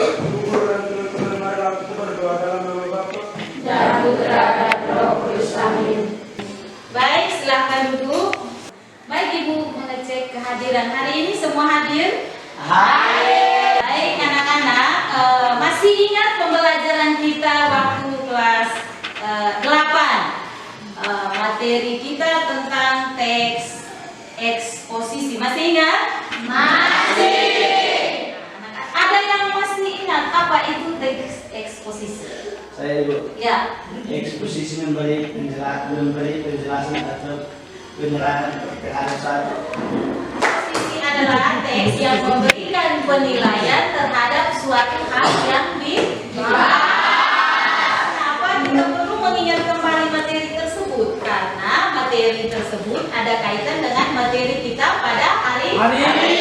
Syukur dan terus marilah kita berdoa dalam nama Bapa dan Putra dan Roh Kudus. Amin. Baik, silahkan duduk. Baik, Ibu mengecek kehadiran hari ini semua hadir? Hadir. Baik, anak-anak, masih ingat pembelajaran kita waktu kelas 8? Materi kita tentang teks eksposisi. Masih ingat? Masih. Ada yang masih ingat apa itu teks eksposisi? Saya Ibu. Ya. Eksposisi memberi penjelasan atau penerahan terhadap satu. Eksposisi adalah teks yang memberikan penilaian terhadap suatu hal yang dibahas. Kenapa kita perlu mengingat kembali materi tersebut? Karena materi tersebut ada kaitan dengan materi kita pada hari ini.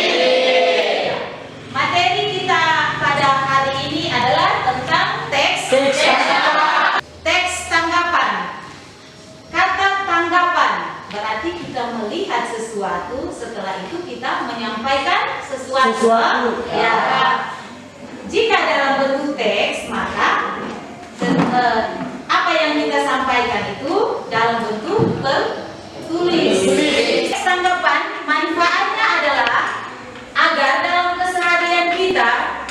Materi kita pada hari ini adalah tentang teks tanggapan. Kata tanggapan berarti kita melihat sesuatu, setelah itu kita menyampaikan sesuatu. Ya. Jika dalam bentuk teks, maka apa yang kita sampaikan itu dalam bentuk tertulis. Teks tanggapan manfaatnya adalah agar dalam keseharian kita,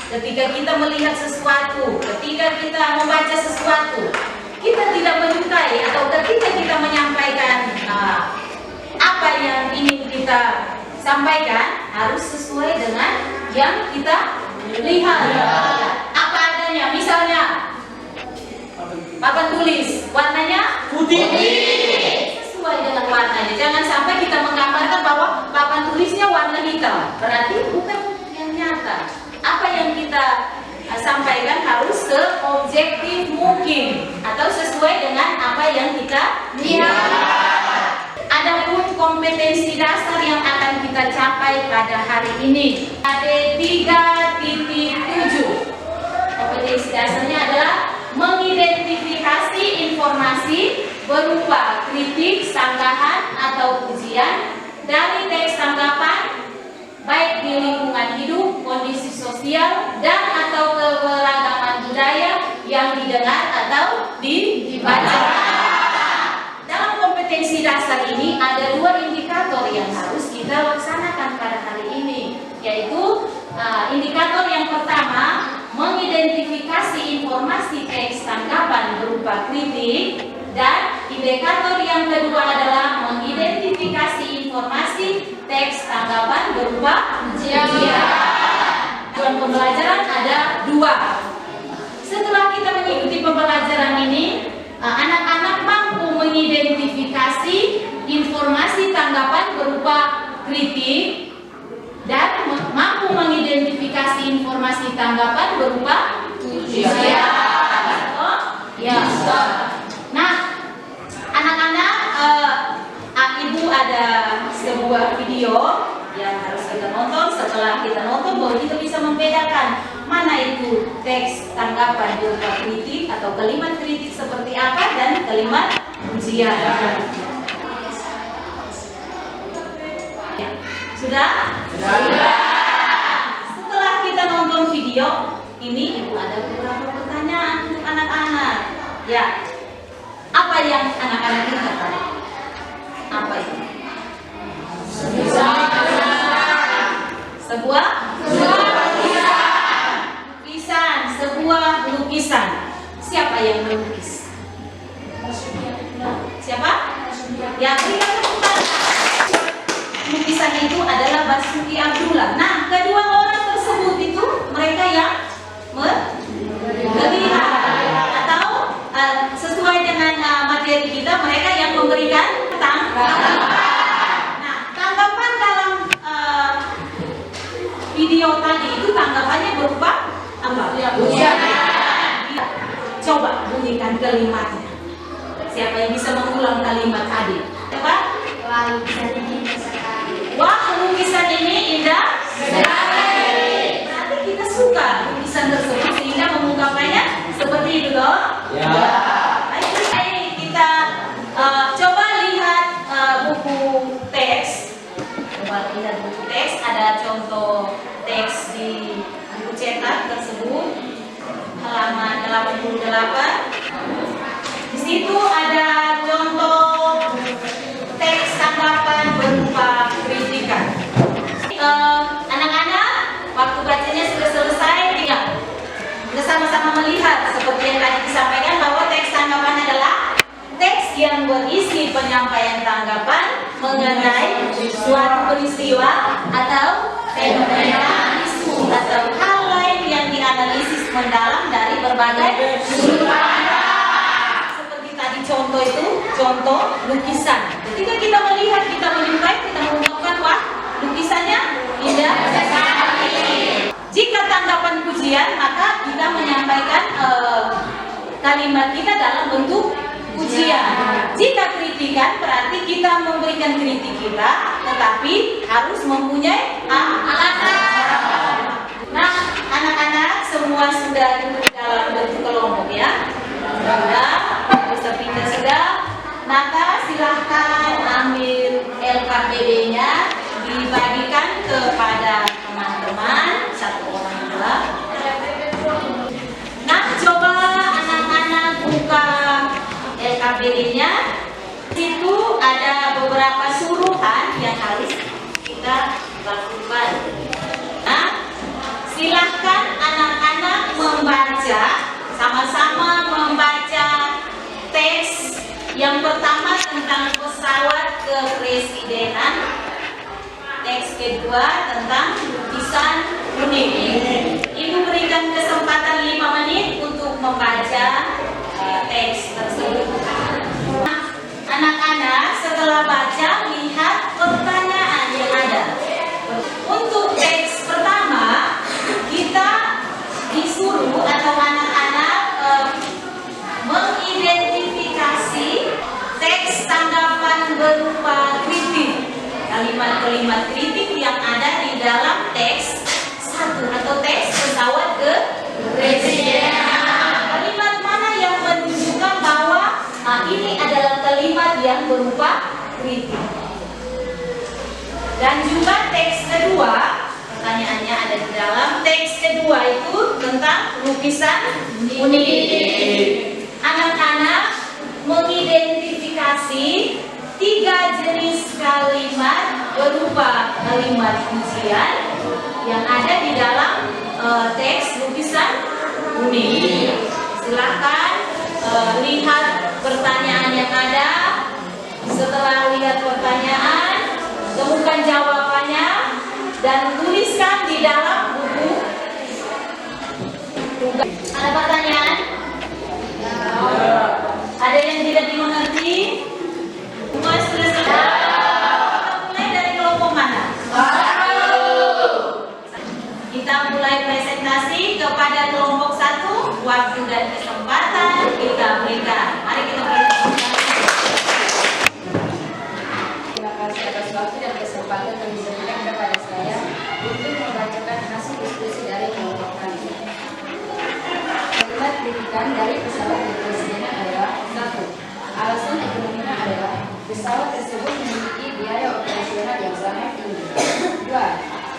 ketika kita melihat sesuatu, ketika kita membaca sesuatu, kita tidak menyukai atau ketika kita menyampaikan apa yang ingin kita sampaikan harus sesuai dengan yang kita lihat. Apa adanya, misalnya papan tulis warnanya putih, sesuai dengan warnanya. Jangan sampai kita menggambarkan bahwa papan tulisnya warna hitam, berarti bukan yang nyata. Apa yang kita sampaikan harus seobjektif mungkin atau sesuai dengan apa yang kita lihat. Adapun kompetensi dasar yang akan kita capai pada hari ini ada 3.7. Kompetensi dasarnya adalah mengidentifikasi informasi berupa kritik, sanggahan atau pujian dari teks tanggapan baik di lingkungan hidup, kondisi sosial, dan atau keberagaman budaya yang didengar atau dibaca. Dalam kompetensi dasar ini ada 2 indikator yang harus kita laksanakan pada hari ini, yaitu indikator yang pertama mengidentifikasi informasi teks tanggapan berupa kritik, dan indikator yang kedua adalah mengidentifikasi informasi teks tanggapan berupa pujian. Tujuan pembelajaran ada 2. Setelah kita mengikuti pembelajaran ini, anak-anak mampu mengidentifikasi informasi tanggapan berupa kritik dan mampu mengidentifikasi informasi tanggapan berupa pujian. Ya. Nah, anak-anak, Ibu ada sebuah video yang harus kita nonton. Setelah kita nonton, baru kita bisa membedakan mana itu teks tanggapan berupa kritik atau kalimat kritik seperti apa dan kalimat pujian. Sudah? Sudah. Setelah kita nonton video ini, Ibu ada beberapa pertanyaan untuk anak-anak. Ya, apa yang anak-anak ingat tadi? Apa itu? Sebuah lukisan. Sebuah lukisan. Siapa yang melukis? Siapa? Ya, berikan tepuk tangan. Lukisan itu adalah Basuki Abdullah. Nah, kedua orang tersebut itu mereka yang melihat atau sesuai dengan materi kita, mereka yang memberikan tanggapan. Nah, tanggapan dalam video tadi itu tanggapannya berupa apa? Pujian. Coba bunyikan kalimatnya. Siapa yang bisa mengulang kalimat tadi? Coba. Wah, lukisan ini indah sekali. Berarti kita suka lukisan tersebut sehingga mengungkapkannya seperti itu loh. Ya. Baik, kita coba lihat buku teks. Coba lihat buku teks. Ada contoh teks di buku cetak tersebut. isi penyampaian tanggapan mengenai suatu peristiwa atau fenomena, isu atau hal lain yang dianalisis mendalam dari berbagai sudut pandang. Seperti tadi contoh itu, contoh lukisan. Ketika kita melihat, kita menyukai, kita mengungkapkan, wah lukisannya indah sekali. Jika tanggapan pujian, maka kita menyampaikan kalimat kita dalam bentuk pujian. Jika kritikan, berarti kita memberikan kritik kita, tetapi harus mempunyai alasan. Nah, anak-anak semua sudah duduk dalam bentuk kelompok ya. Sudah, bisa pindah sudah. Maka silahkan ambil LKPD-nya, dibagikan kepada teman-teman, satu orang dua. Nah, coba anak-anak buka LKPD-nya. Itu ada beberapa suruhan yang harus kita lakukan. Nah, silahkan anak-anak membaca, sama-sama membaca teks yang pertama tentang pesawat kepresidenan, teks kedua tentang lukisan unik. Ibu berikan kesempatan 5 menit untuk membaca teks tersebut. Anak-anak setelah baca, lihat pertanyaan yang ada. Untuk teks pertama, kita disuruh atau anak-anak mengidentifikasi teks tanggapan berupa kritik, kalimat-kalimat kritik yang ada di dalam teks satu atau teks pesawat kepresidenan. Kalimat mana yang menunjukkan bahwa ini adalah kalimat yang berupa kritik. Dan juga teks kedua, pertanyaannya ada di dalam teks kedua itu tentang lukisan unik. Anak-anak mengidentifikasi 3 jenis kalimat berupa kalimat pujian yang ada di dalam teks lukisan unik. Silahkan lihat pertanyaan yang ada. Setelah lihat pertanyaan, temukan jawabannya dan tuliskan di dalam buku. Ada pertanyaan? Ada yang tidak dimengerti? Semua sudah selesai? Kita mulai dari kelompok mana? Kita mulai presentasi kepada kelompok 1. Waktu dan kesempatan kita berikan. Mari kita berikan. Terima kasih atas waktu dan kesempatan yang diberikan kepada saya untuk membacakan hasil diskusi dari kelompok kami. Kalimat kritikan dari pesawat kepresidenan adalah 1. Alasan ekonominya adalah pesawat tersebut memiliki biaya operasional yang sangat tinggi. 2.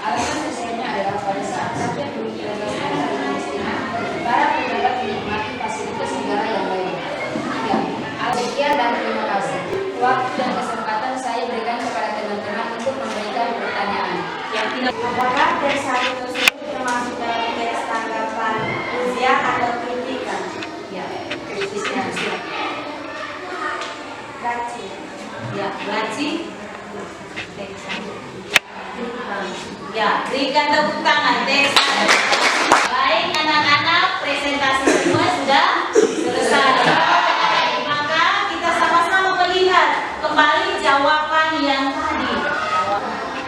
Alasan sosialnya adalah pada saat sampai pemikiran dari Palestina, para pejabat menikmati fasilitas negara yang lain. 3. Sekian dan terima kasih. Waktu dan kesempatan saya berikan kepada teman-teman untuk memberikan pertanyaan. Apakah teks 1 tersebut termasuk dalam teks tanggapan pujian atau kritikan? Ya, kritikan. Gaji. Ya, gaji. Teks 1. Ya, berikan tepuk tangan teks 1. Baik anak-anak, presentasi semua sudah selesai. Maka kita sama-sama melihat kembali jawaban yang tadi.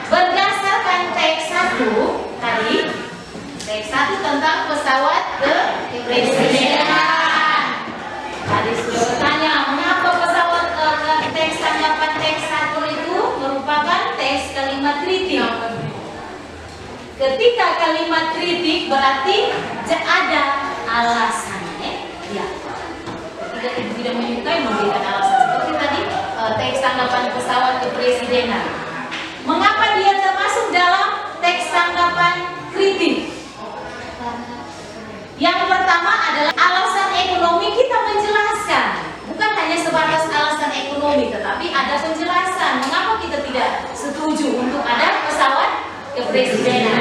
Berdasarkan teks 1 tadi, teks 1 tentang pesawat kepresidenan. Tadi sudah bertanya, mengapa pesawat teks tanggapan teks 1 itu merupakan teks kalimat kritik. Ketika kalimat kritik berarti ada alasannya. Ya. Ketika ibu tidak menyukai, memberikan alasan. Seperti tadi teks tanggapan pesawat kepresidenan. Mengapa dia termasuk dalam teks tanggapan kritik? Yang pertama adalah alasan ekonomi. Kita menjelaskan, bukan hanya sebatas alasan ekonomi, tetapi ada penjelasan mengapa kita tidak setuju untuk ada pesawat kepresidenan.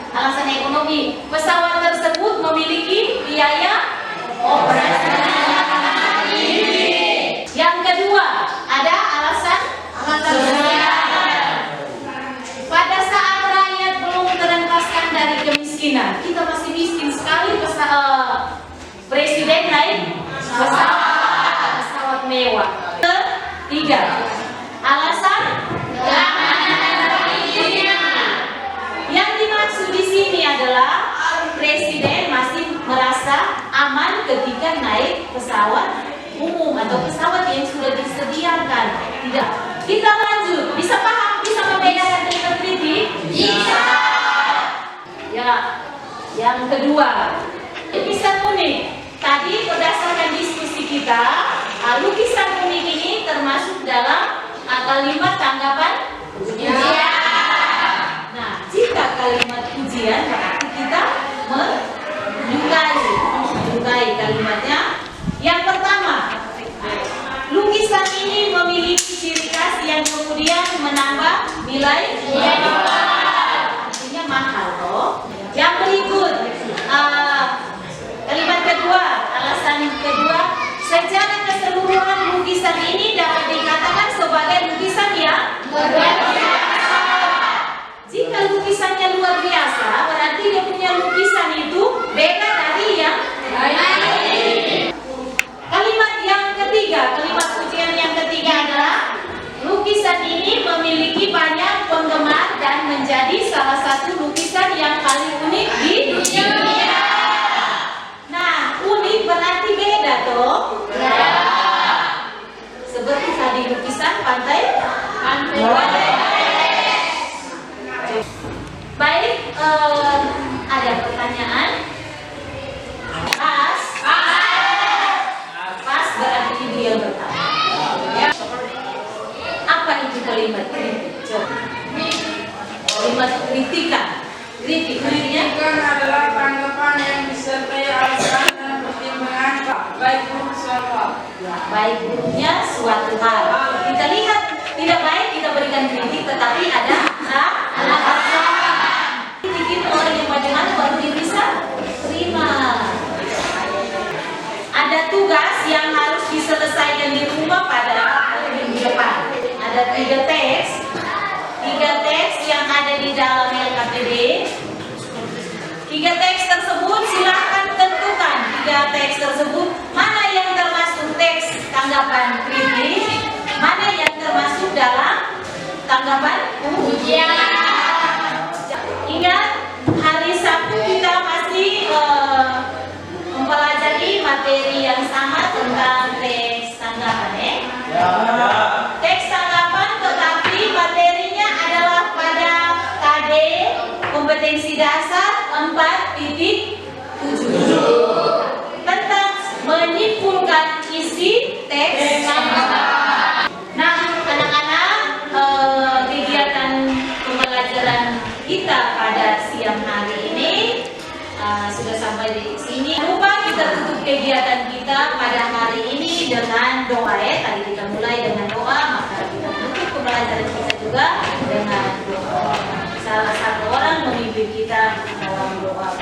Alasan ekonomi, pesawat tersebut memiliki biaya operasional tinggi. Yang kedua, 3. Alasan? Yang dimaksud di sini adalah presiden masih merasa aman ketika naik pesawat umum atau pesawat yang sudah disediakan. Tidak. Kita lanjut. Bisa paham? Bisa membedakan kalimat kritik? Bisa. Ya. Yang kedua, lukisan unik. Tadi berdasarkan diskusi kita, lukisan unik ini termasuk dalam kalimat tanggapan ujian. Nah, jika kalimat ujian berarti kita menyukai kalimatnya. Yang pertama, lukisan ini memiliki ciri khas yang kemudian menambah nilai artinya mahal toh. Yang berikut, kalimat kedua, alasan kedua, secara keseluruhan lukisan ini dapat dikatakan sebagai lukisan yang luar biasa. Jika lukisannya luar biasa, berarti dia punya lukisan itu beda dari yang lain. Kalimat yang ketiga, kalimat ujian yang ketiga adalah lukisan ini memiliki banyak penggemar dan menjadi salah satu lukisan yang paling unik di dunia. Nah, unik berarti beda toh? Ya. Seperti tadi lukisan pantai. Baik, ada pertanyaan? Pas berarti itu yang pertama. Ya. Apa itu kalimat kritik? Coba. Kalimat kritikan. Kritiknya adalah tanggapan yang disertai alasan dan pertimbangan baik buruk suatu hal. baik buruknya suatu hal. Kita lihat tidak baik kita berikan kritik, tetapi ada alasan. Kritik itu orang yang bagaimana baru dia bisa terima. Ada tugas yang harus diselesaikan di rumah pada minggu depan. Ada 3 teks yang ada di dalam LKPD. 3 teks tersebut silahkan tentukan 3 teks tersebut mana yang termasuk teks tanggapan kritik, mana yang termasuk dalam tanggapan ujian. Ingat, hari Sabtu kita masih mempelajari materi yang sama tentang teks tanggapan teks tanggapan, tetapi materinya adalah pada KD kompetensi dasar 4.7 tentang menyimpulkan isi teks tanggapan. Nah, anak-anak, kegiatan pembelajaran kita pada siang hari ini sudah sampai di sini. Lupa kita tutup kegiatan kita pada hari ini dengan doa ya. Tadi kita mulai dengan doa, maka kita tutup pembelajaran kita juga dengan doa. Salah satu orang memimpin kita dalam doa.